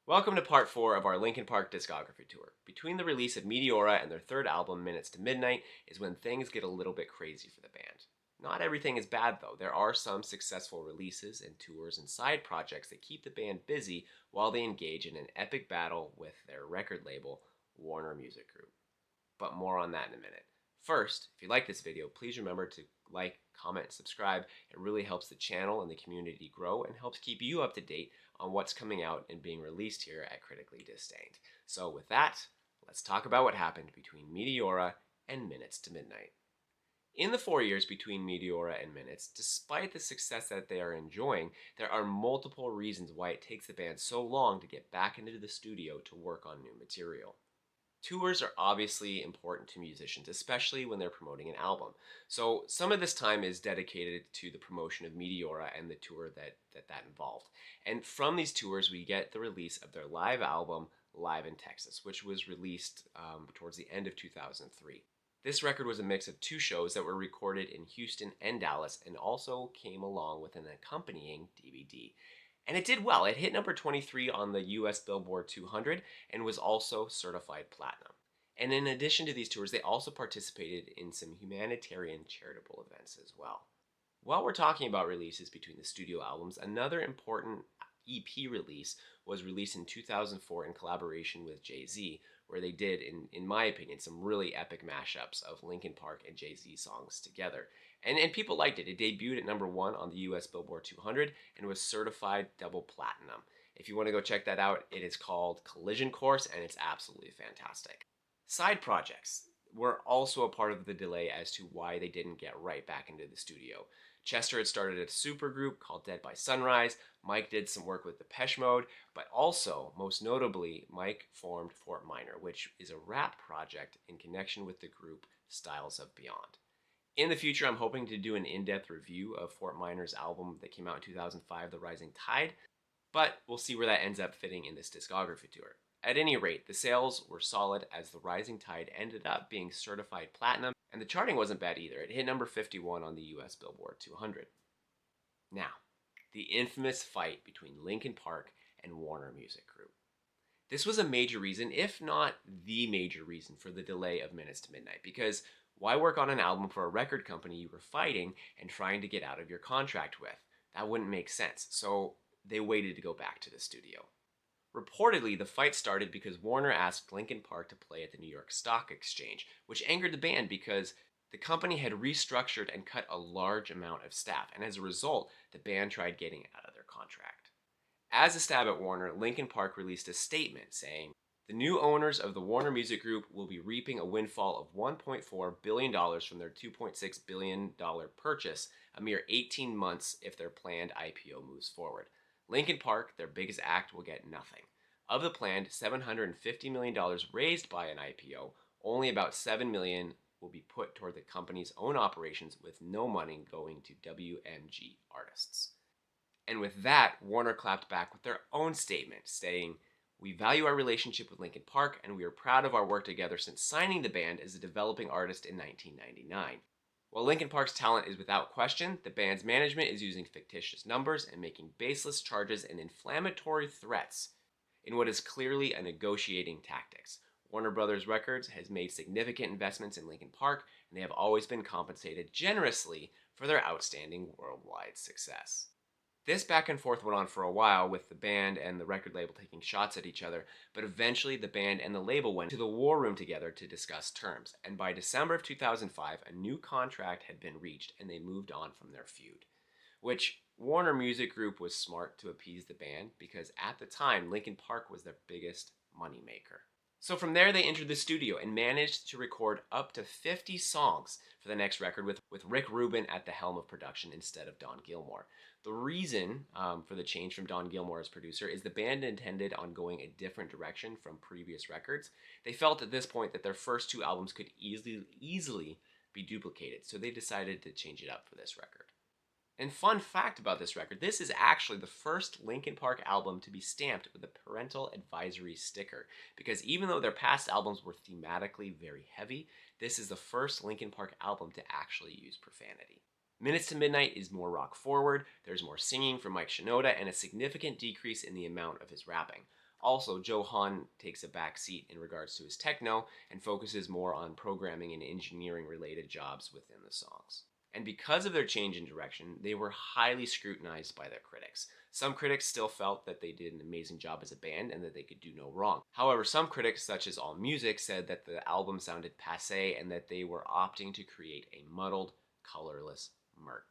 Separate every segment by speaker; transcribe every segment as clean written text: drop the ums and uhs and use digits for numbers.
Speaker 1: Welcome to part 4 of our Linkin Park discography tour. Between the release of Meteora and their third album, Minutes to Midnight, is when things get a little bit crazy for the band. Not everything is bad though. There are some successful releases and tours and side projects that keep the band busy while they engage in an epic battle with their record label, Warner Music Group. But more on that in a minute. First, if you like this video, please remember to like, comment, and subscribe. It really helps the channel and the community grow and helps keep you up to date on what's coming out and being released here at Critically Disdained. So with that, let's talk about what happened between Meteora and Minutes to Midnight. In the 4 years between Meteora and Minutes, despite the success that they are enjoying, there are multiple reasons why it takes the band so long to get back into the studio to work on new material. Tours are obviously important to musicians, especially when they're promoting an album. So some of this time is dedicated to the promotion of Meteora and the tour that involved. And from these tours, we get the release of their live album, Live in Texas, which was released towards the end of 2003. This record was a mix of two shows that were recorded in Houston and Dallas and also came along with an accompanying DVD. And it did well. It hit number 23 on the US Billboard 200 and was also certified platinum. And in addition to these tours, they also participated in some humanitarian charitable events as well. While we're talking about releases between the studio albums, another important EP release was released in 2004 in collaboration with Jay-Z, where they did, in my opinion, some really epic mashups of Linkin Park and Jay-Z songs together. And people liked it. It debuted at number 1 on the US Billboard 200 and was certified double platinum. If you want to go check that out, it is called Collision Course, and it's absolutely fantastic. Side projects were also a part of the delay as to why they didn't get right back into the studio. Chester had started a supergroup called Dead by Sunrise. Mike did some work with Depeche Mode, but also, most notably, Mike formed Fort Minor, which is a rap project in connection with the group Styles of Beyond. In the future, I'm hoping to do an in-depth review of Fort Minor's album that came out in 2005, The Rising Tide, but we'll see where that ends up fitting in this discography tour. At any rate, the sales were solid as The Rising Tide ended up being certified platinum, and the charting wasn't bad either. It hit number 51 on the US Billboard 200. Now, the infamous fight between Linkin Park and Warner Music Group. This was a major reason, if not the major reason, for the delay of Minutes to Midnight, because why work on an album for a record company you were fighting and trying to get out of your contract with? That wouldn't make sense, so they waited to go back to the studio. Reportedly, the fight started because Warner asked Linkin Park to play at the New York Stock Exchange, which angered the band because the company had restructured and cut a large amount of staff, and as a result, the band tried getting out of their contract. As a stab at Warner, Linkin Park released a statement saying, "The new owners of the Warner Music Group will be reaping a windfall of $1.4 billion from their $2.6 billion purchase, a mere 18 months if their planned IPO moves forward. Linkin Park, their biggest act, will get nothing. Of the planned $750 million raised by an IPO, only about $7 million will be put toward the company's own operations, with no money going to WMG artists." And with that, Warner clapped back with their own statement, saying, "We value our relationship with Linkin Park, and we are proud of our work together since signing the band as a developing artist in 1999. While Linkin Park's talent is without question, the band's management is using fictitious numbers and making baseless charges and inflammatory threats in what is clearly a negotiating tactics. Warner Brothers Records has made significant investments in Linkin Park, and they have always been compensated generously for their outstanding worldwide success." This back and forth went on for a while, with the band and the record label taking shots at each other, but eventually the band and the label went to the war room together to discuss terms, and by December of 2005, a new contract had been reached and they moved on from their feud. Which Warner Music Group was smart to appease the band, because at the time, Linkin Park was their biggest moneymaker. So from there, they entered the studio and managed to record up to 50 songs for the next record, with Rick Rubin at the helm of production instead of Don Gilmore. The reason for the change from Don Gilmore as producer is the band intended on going a different direction from previous records. They felt at this point that their first two albums could easily be duplicated, so they decided to change it up for this record. And fun fact about this record, this is actually the first Linkin Park album to be stamped with a parental advisory sticker, because even though their past albums were thematically very heavy, this is the first Linkin Park album to actually use profanity. Minutes to Midnight is more rock forward, there's more singing from Mike Shinoda, and a significant decrease in the amount of his rapping. Also, Joe Hahn takes a back seat in regards to his techno and focuses more on programming and engineering related jobs within the songs. And because of their change in direction, they were highly scrutinized by their critics. Some critics still felt that they did an amazing job as a band and that they could do no wrong. However, some critics, such as AllMusic, said that the album sounded passe and that they were opting to create a muddled, colorless murk.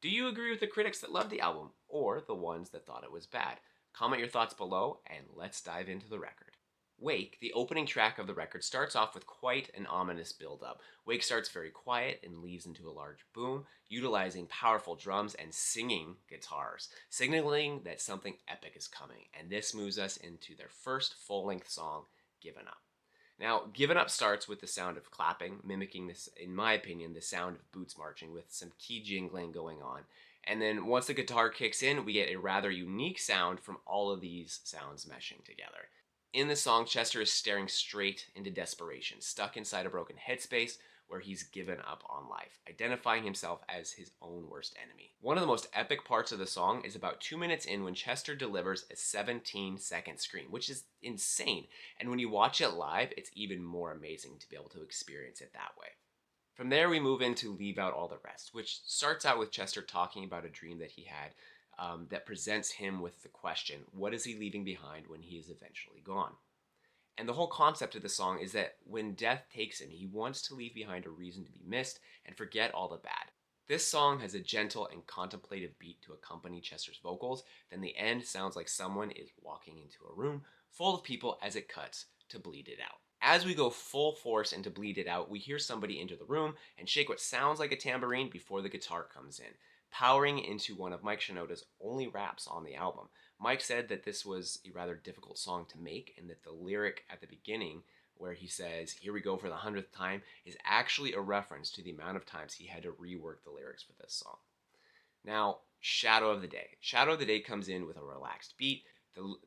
Speaker 1: Do you agree with the critics that loved the album, or the ones that thought it was bad? Comment your thoughts below, and let's dive into the record. Wake, the opening track of the record, starts off with quite an ominous build-up. Wake starts very quiet and leads into a large boom, utilizing powerful drums and singing guitars, signaling that something epic is coming, and this moves us into their first full-length song, Given Up. Now, Given Up starts with the sound of clapping, mimicking this, in my opinion, the sound of boots marching with some key jingling going on. And then once the guitar kicks in, we get a rather unique sound from all of these sounds meshing together. In the song, Chester is staring straight into desperation, stuck inside a broken headspace where he's given up on life, identifying himself as his own worst enemy. One of the most epic parts of the song is about 2 minutes in when Chester delivers a 17-second scream, which is insane. And when you watch it live, it's even more amazing to be able to experience it that way. From there, we move into Leave Out All the Rest, which starts out with Chester talking about a dream that he had that presents him with the question, what is he leaving behind when he is eventually gone? And the whole concept of the song is that when death takes him, he wants to leave behind a reason to be missed and forget all the bad. This song has a gentle and contemplative beat to accompany Chester's vocals, then the end sounds like someone is walking into a room full of people as it cuts to Bleed It Out. As we go full force into Bleed It Out, we hear somebody enter the room and shake what sounds like a tambourine before the guitar comes in, powering into one of Mike Shinoda's only raps on the album. Mike said that this was a rather difficult song to make and that the lyric at the beginning where he says, "Here we go for the 100th time," is actually a reference to the amount of times he had to rework the lyrics for this song. Now, Shadow of the Day. Shadow of the Day comes in with a relaxed beat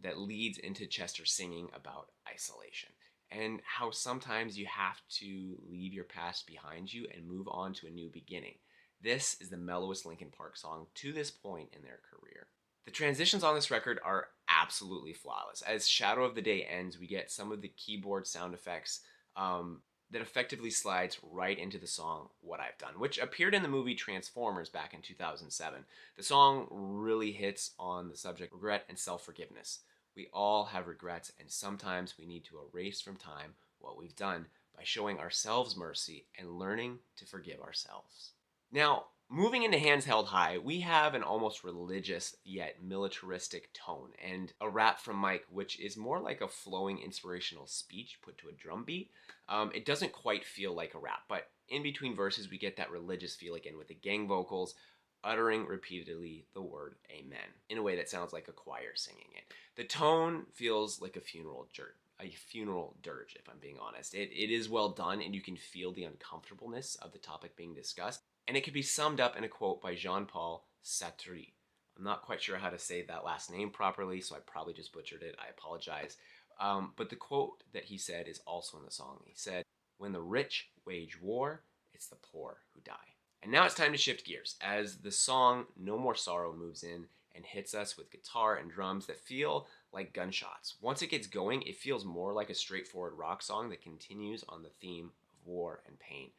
Speaker 1: that leads into Chester singing about isolation and how sometimes you have to leave your past behind you and move on to a new beginning. This is the mellowest Linkin Park song to this point in their career. The transitions on this record are absolutely flawless. As Shadow of the Day ends, we get some of the keyboard sound effects that effectively slides right into the song What I've Done, which appeared in the movie Transformers back in 2007. The song really hits on the subject of regret and self-forgiveness. We all have regrets, and sometimes we need to erase from time what we've done by showing ourselves mercy and learning to forgive ourselves. Now, moving into Hands Held High, we have an almost religious yet militaristic tone and a rap from Mike, which is more like a flowing inspirational speech put to a drum beat. It doesn't quite feel like a rap, but in between verses, we get that religious feel again with the gang vocals uttering repeatedly the word amen in a way that sounds like a choir singing it. The tone feels like a funeral dirge, if I'm being honest. It is well done, and you can feel the uncomfortableness of the topic being discussed. And it could be summed up in a quote by Jean-Paul Sartre. I'm not quite sure how to say that last name properly, so I probably just butchered it. I apologize. But the quote that he said is also in the song. He said, "When the rich wage war, it's the poor who die." And now it's time to shift gears as the song No More Sorrow moves in and hits us with guitar and drums that feel like gunshots. Once it gets going, it feels more like a straightforward rock song that continues on the theme of war and pain.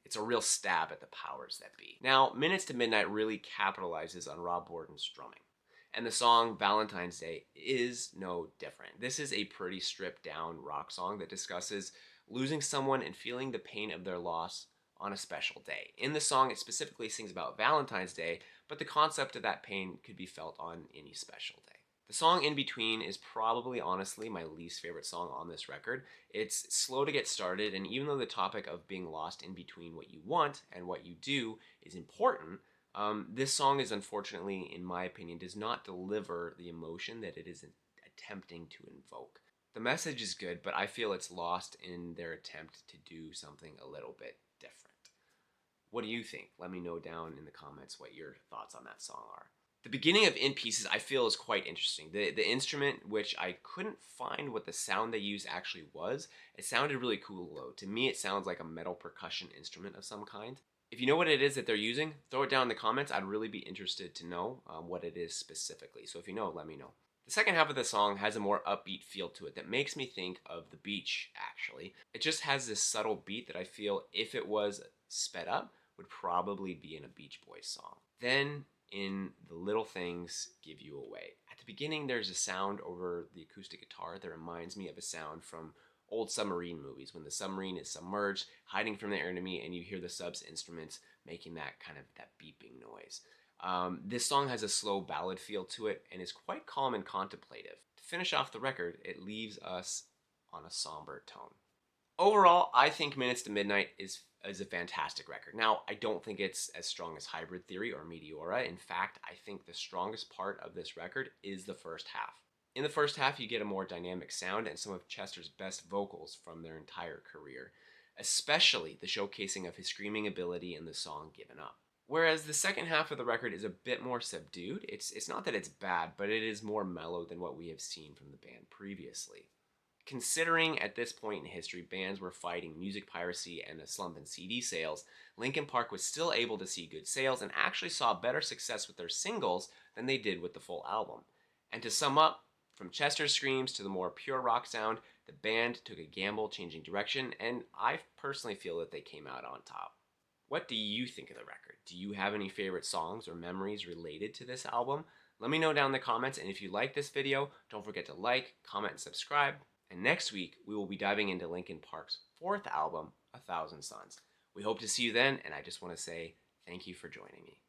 Speaker 1: It's a real stab at the powers that be. Now, Minutes to Midnight really capitalizes on Rob Borden's drumming. And the song Valentine's Day is no different. This is a pretty stripped down rock song that discusses losing someone and feeling the pain of their loss on a special day. In the song, it specifically sings about Valentine's Day, but the concept of that pain could be felt on any special day. The song In Between is probably, honestly, my least favorite song on this record. It's slow to get started, and even though the topic of being lost in between what you want and what you do is important, this song is unfortunately, in my opinion, does not deliver the emotion that it is attempting to invoke. The message is good, but I feel it's lost in their attempt to do something a little bit different. What do you think? Let me know down in the comments what your thoughts on that song are. The beginning of In Pieces I feel is quite interesting. The instrument, which I couldn't find what the sound they used actually was, it sounded really cool though. To me it sounds like a metal percussion instrument of some kind. If you know what it is that they're using, throw it down in the comments. I'd really be interested to know what it is specifically. So if you know, let me know. The second half of the song has a more upbeat feel to it that makes me think of the beach, actually. It just has this subtle beat that I feel, if it was sped up, would probably be in a Beach Boys song. Then, in The Little Things Give You Away. At the beginning, there's a sound over the acoustic guitar that reminds me of a sound from old submarine movies when the submarine is submerged, hiding from the enemy, and you hear the sub's instruments making that kind of that beeping noise. This song has a slow ballad feel to it and is quite calm and contemplative. To finish off the record, it leaves us on a somber tone. Overall, I think Minutes to Midnight is a fantastic record. Now, I don't think it's as strong as Hybrid Theory or Meteora. In fact, I think the strongest part of this record is the first half. In the first half, you get a more dynamic sound and some of Chester's best vocals from their entire career, especially the showcasing of his screaming ability in the song Given Up. Whereas the second half of the record is a bit more subdued. It's not that it's bad, but it is more mellow than what we have seen from the band previously. Considering at this point in history bands were fighting music piracy and a slump in CD sales, Linkin Park was still able to see good sales and actually saw better success with their singles than they did with the full album. And to sum up, from Chester's screams to the more pure rock sound, the band took a gamble changing direction, and I personally feel that they came out on top. What do you think of the record? Do you have any favorite songs or memories related to this album? Let me know down in the comments, and if you like this video, don't forget to like, comment, and subscribe. And next week, we will be diving into Linkin Park's fourth album, A Thousand Suns. We hope to see you then, and I just want to say thank you for joining me.